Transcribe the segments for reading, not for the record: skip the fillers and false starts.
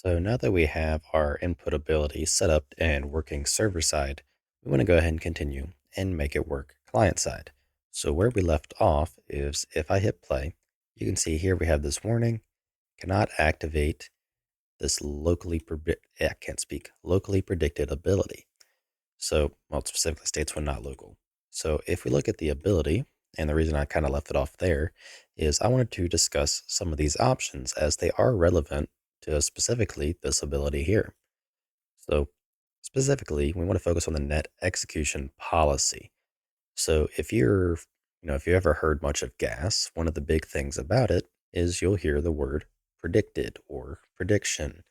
So now that we have our input ability set up and working server side, we want to go ahead and continue and make it work client side. So where we left off is if I hit play, you can see here we have this warning, cannot activate this I can't speak, locally predicted ability. So, well, it specifically states when not local. So if we look at the ability, and the reason I kind of left it off there is I wanted to discuss some of these options as they are relevant to specifically this ability here. So specifically, we want to focus on the net execution policy. So if you ever heard much of gas, one of the big things about it is you'll hear the word predicted or prediction.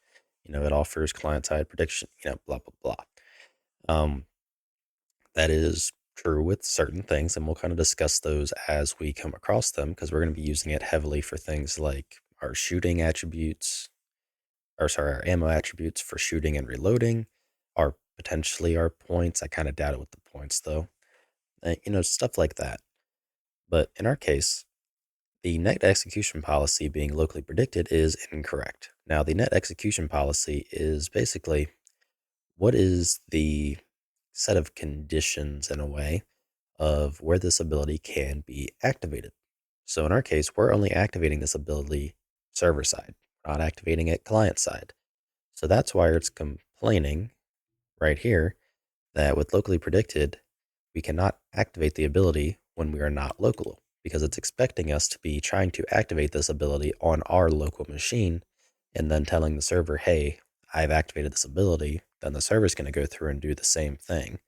It offers client side prediction, blah, blah, blah. Um, that is true with certain things, and we'll kind of discuss those as we come across them because we're going to be using it heavily for things like our shooting attributes, or sorry, our ammo attributes for shooting and reloading, our potentially our points. I kind of doubt it with the points though, stuff like that. But in our case, the net execution policy being locally predicted is incorrect. Now, the net execution policy is basically what is the set of conditions in a way of where this ability can be activated. So in our case, we're only activating this ability server side, not activating it client side. So that's why it's complaining right here that with locally predicted, we cannot activate the ability when we are not local because it's expecting us to be trying to activate this ability on our local machine and then telling the server, hey, I've activated this ability. Then the server's going to go through and do the same thing.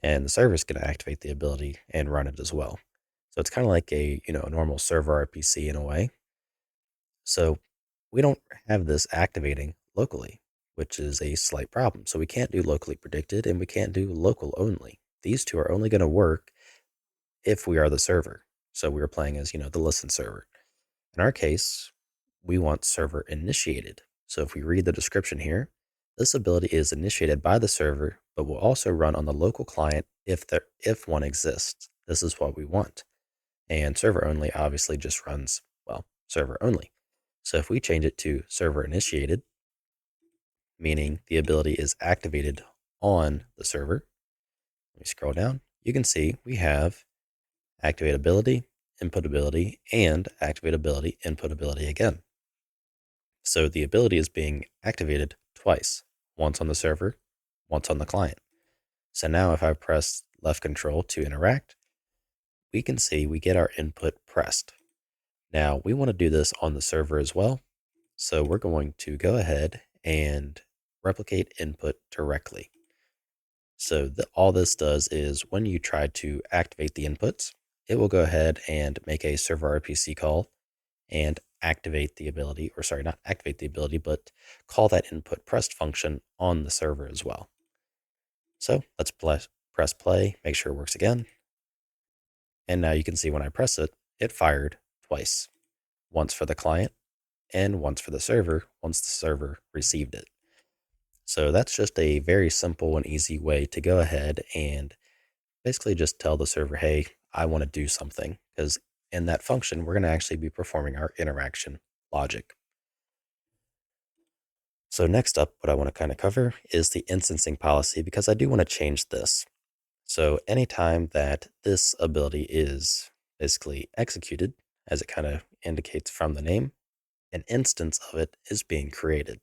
And the server's going to activate the ability and run it as well. So it's kind of like a normal server RPC in a way. So we don't have this activating locally, which is a slight problem. So we can't do locally predicted and we can't do local only. These two are only going to work if we are the server. So we were playing as the listen server. In our case, we want server initiated. So if we read the description here, this ability is initiated by the server, but will also run on the local client if one exists. This is what we want. And server only obviously just runs, well, server only. So if we change it to server initiated, meaning the ability is activated on the server, let me scroll down. You can see we have activate ability, input ability, and activate ability, input ability again. So the ability is being activated twice, once on the server, once on the client. So now if I press left control to interact, we can see we get our input pressed. Now we want to do this on the server as well. So we're going to go ahead and replicate input directly. So all this does is when you try to activate the inputs, it will go ahead and make a server RPC call and activate the ability, or sorry, not activate the ability, but call that input pressed function on the server as well. So let's press play, make sure it works again. And now you can see when I press it, it fired twice, once for the client and once for the server, once the server received it. So that's just a very simple and easy way to go ahead and basically just tell the server, hey, I want to do something. Because in that function, we're going to actually be performing our interaction logic. So next up, what I want to kind of cover is the instancing policy because I do want to change this. So anytime that this ability is basically executed, as it kind of indicates from the name, an instance of it is being created.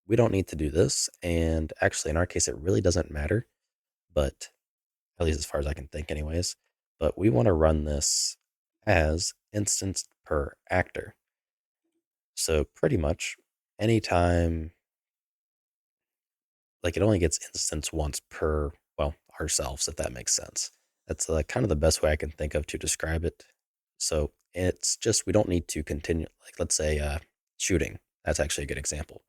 We don't need to do this, and actually in our case it really doesn't matter, but at least as far as I can think anyways, but we want to run this as instanced per actor. So pretty much anytime, like, it only gets instanced once per, well, ourselves, if that makes sense. That's kind of the best way I can think of to describe it. So it's just we don't need to continue, like, let's say shooting. That's actually a good example.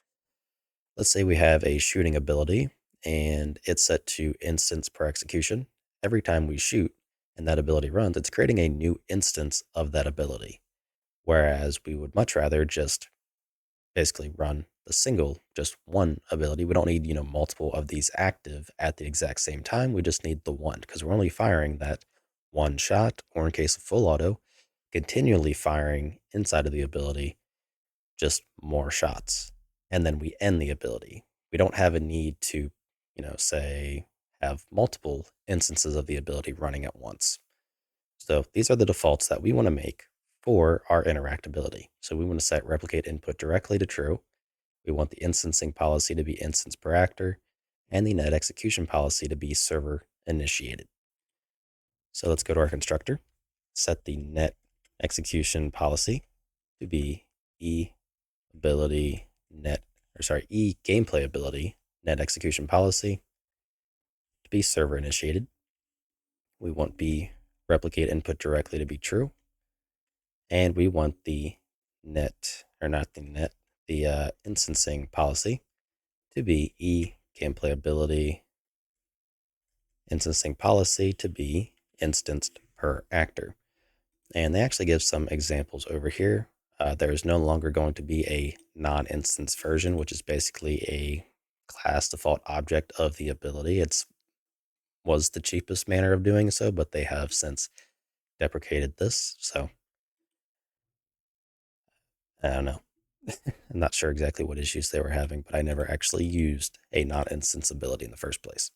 Let's say we have a shooting ability and it's set to instance per execution. Every time we shoot and that ability runs, it's creating a new instance of that ability. Whereas we would much rather just basically run the single, just one ability. We don't need, multiple of these active at the exact same time. We just need the one because we're only firing that one shot, or in case of full auto, continually firing inside of the ability, just more shots. and then we end the ability. We don't have a need to, say have multiple instances of the ability running at once. So these are the defaults that we want to make for our interactability. So we want to set replicate input directly to true. We want the instancing policy to be instance per actor and the net execution policy to be server initiated. So let's go to our constructor, set the net execution policy to be e ability net, e gameplay ability net execution policy to be server initiated. We want b replicate input directly to be true, and we want the net, or not the net, the instancing policy to be e gameplay ability instancing policy to be instanced per actor. And they actually give some examples over here. There is no longer going to be a non-instance version, which is basically a class default object of the ability. It's was the cheapest manner of doing so, but they have since deprecated this. So I don't know. I'm not sure exactly what issues they were having, but I never actually used a non-instance ability in the first place.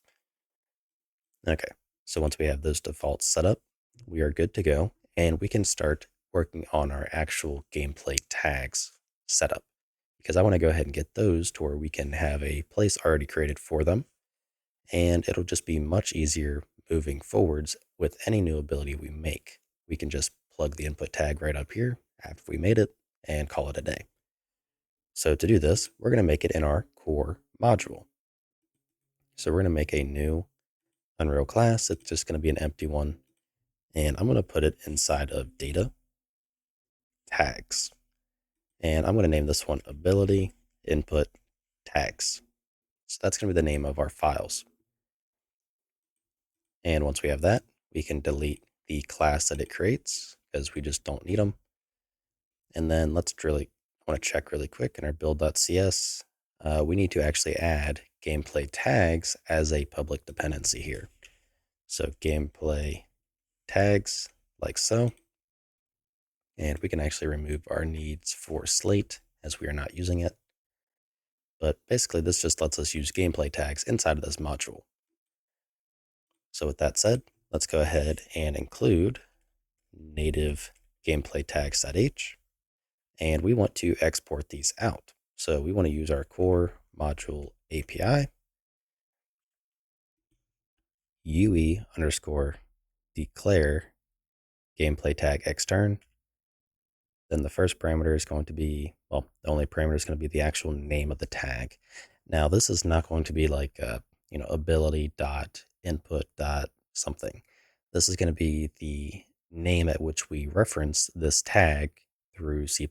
Okay, so once we have those defaults set up, we are good to go, and we can start working on our actual gameplay tags set up, because I want to go ahead and get those to where we can have a place already created for them, and it'll just be much easier moving forwards with any new ability we make. We can just plug the input tag right up here after we made it and call it a day. So to do this, we're going to make it in our core module. So we're going to make a new Unreal class. It's just going to be an empty one. And I'm going to put it inside of data tags. And I'm going to name this one ability input tags. So that's going to be the name of our files. And once we have that, we can delete the class that it creates because we just don't need them. And then I want to check really quick in our build.cs. We need to actually add gameplay tags as a public dependency here. So gameplay tags like so. And we can actually remove our needs for slate as we are not using it. But basically this just lets us use gameplay tags inside of this module. So with that said, let's go ahead and include native gameplay tags.h. And we want to export these out. So we want to use our core module API, UE underscore declare gameplay tag extern. Then the first parameter is going to be, the only parameter is going to be the actual name of the tag. Now this is not going to be like, ability dot input dot something. This is going to be the name at which we reference this tag through C++.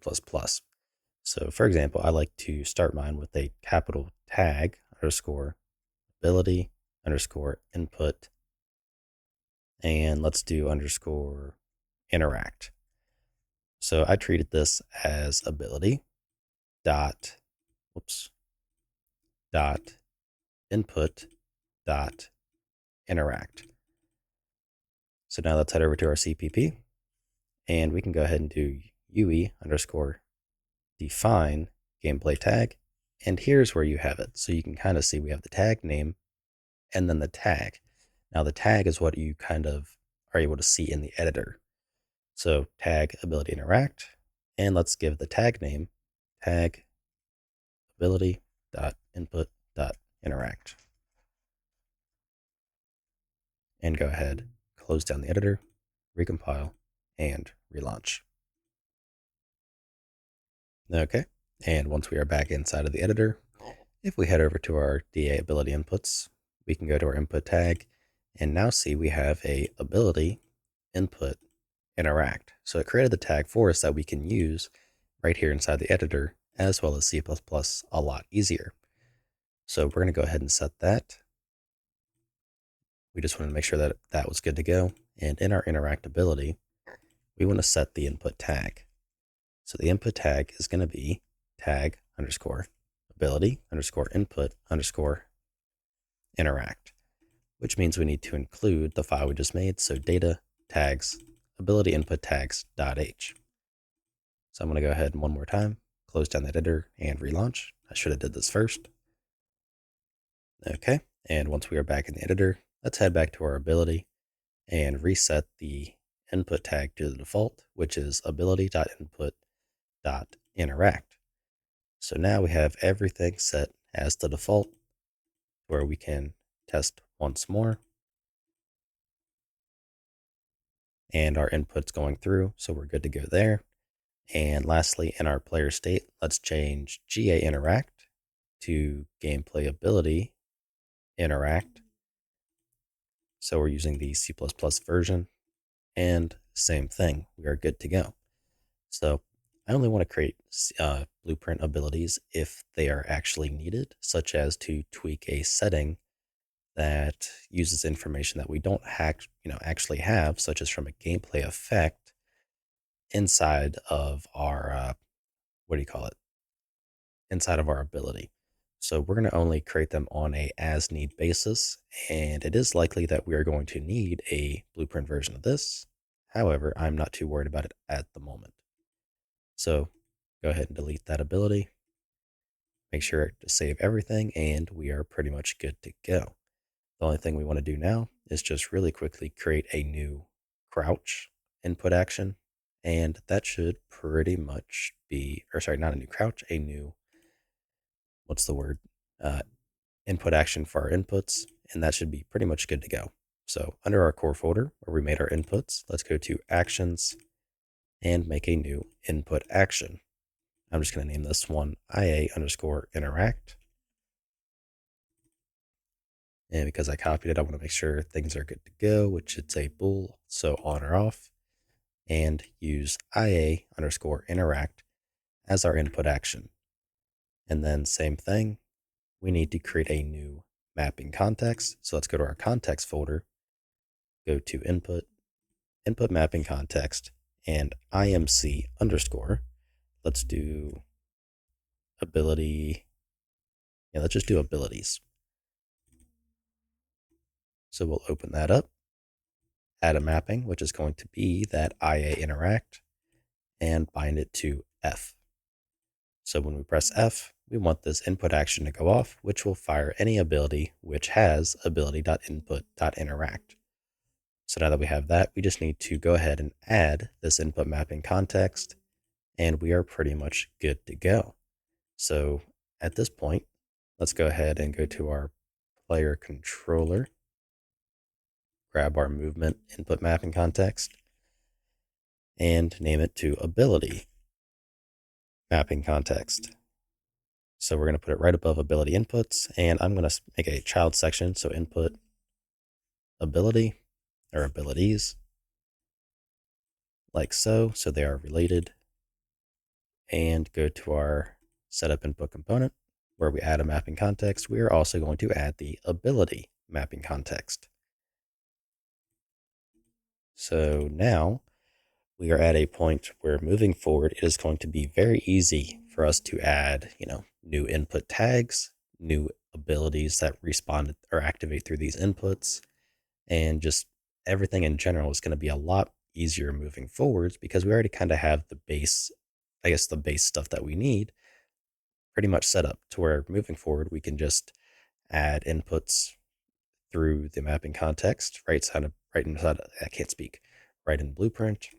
So for example, I like to start mine with a capital tag underscore ability underscore input, and let's do underscore interact. So I treated this as ability dot input dot interact. So now let's head over to our CPP, and we can go ahead and do UE underscore define gameplay tag. And here's where you have it. So you can kind of see we have the tag name and then the tag. Now the tag is what you kind of are able to see in the editor. So tag ability interact, and let's give the tag name tag ability dot input dot interact. And go ahead, close down the editor, recompile, and relaunch. Okay, and once we are back inside of the editor, if we head over to our DA ability inputs, we can go to our input tag and now see we have a ability input interact. So it created the tag for us that we can use right here inside the editor as well as C++ a lot easier. So we're going to go ahead and set that. We just wanted to make sure that that was good to go. And in our interactability, we want to set the input tag. So the input tag is going to be tag underscore ability underscore input underscore interact, which means we need to include the file we just made. So data tags ability input tags.h. So I'm going to go ahead and one more time, close down the editor and relaunch. I should have did this first. Okay, and once we are back in the editor, let's head back to our ability and reset the input tag to the default, which is ability.input.interact. So now we have everything set as the default where we can test once more and our input's going through, so we're good to go there. And lastly, in our player state, let's change GA interact to gameplay ability interact. So we're using the C++ version, and same thing, we are good to go. So I only want to create blueprint abilities if they are actually needed, such as to tweak a setting that uses information that we don't actually have, such as from a gameplay effect inside of our what do you call it? Inside of our ability. So we're going to only create them on a as need basis, and it is likely that we are going to need a blueprint version of this. However, I'm not too worried about it at the moment. So go ahead and delete that ability. Make sure to save everything, and we are pretty much good to go. The only thing we want to do now is just really quickly create a new crouch input action, and that should pretty much be, or sorry, not a new crouch, a new, what's the word? Uh, Input action for our inputs, and that should be pretty much good to go. So under our core folder where we made our inputs, let's go to actions and make a new input action. I'm just going to name this one IA_interact. And because I copied it, I want to make sure things are good to go, which should say bool, so on or off, and use IA_interact as our input action. And then same thing, we need to create a new mapping context. So let's go to our context folder, go to input, input mapping context, and IMC_. Let's do ability. Yeah, let's just do abilities. So we'll open that up, add a mapping, which is going to be that IA interact, and bind it to F. So when we press F, we want this input action to go off, which will fire any ability which has ability.input.interact. So now that we have that, we just need to go ahead and add this input mapping context, and we are pretty much good to go. So at this point, let's go ahead and go to our player controller, grab our movement input mapping context, and name it to ability mapping context. So we're going to put it right above ability inputs, and I'm going to make a child section. So input ability or abilities like so. So they are related, and go to our setup input component where we add a mapping context. We are also going to add the ability mapping context. So now we are at a point where moving forward, it is going to be very easy for us to add, new input tags, new abilities that respond or activate through these inputs, and just everything in general is going to be a lot easier moving forwards because we already kind of have the base, the base stuff that we need pretty much set up to where moving forward, we can just add inputs through the mapping context, right inside, I can't speak, right in Blueprint,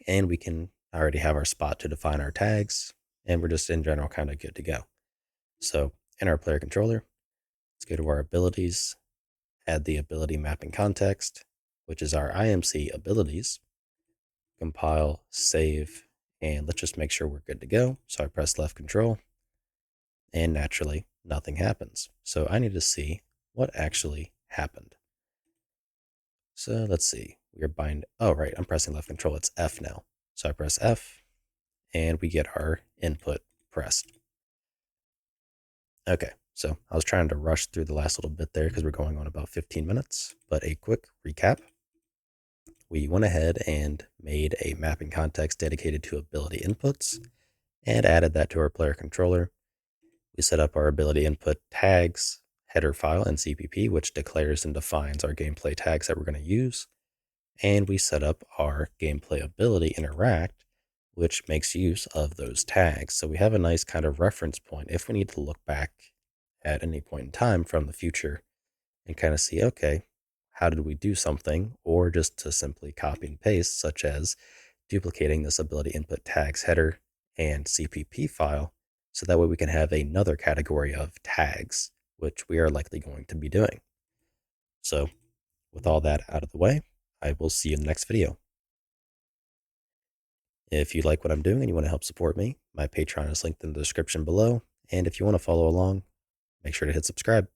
and we can already have our spot to define our tags, and we're just in general kind of good to go. So in our player controller, let's go to our abilities, add the ability mapping context, which is our IMC abilities, compile, save, and let's just make sure we're good to go. So I press left control, and naturally nothing happens. So I need to see what actually happened. So let's see, we are bind. Oh, right, I'm pressing left control. It's F now. So I press F, and we get our input pressed. Okay, so I was trying to rush through the last little bit there because we're going on about 15 minutes, but a quick recap. We went ahead and made a mapping context dedicated to ability inputs and added that to our player controller. We set up our ability input tags header file in CPP, which declares and defines our gameplay tags that we're going to use. And we set up our gameplay ability interact, which makes use of those tags. So we have a nice kind of reference point if we need to look back at any point in time from the future and kind of see, okay, how did we do something? Or just to simply copy and paste, such as duplicating this ability input tags header and CPP file. So that way we can have another category of tags, which we are likely going to be doing. So with all that out of the way, I will see you in the next video. If you like what I'm doing and you want to help support me, my Patreon is linked in the description below. And if you want to follow along, make sure to hit subscribe.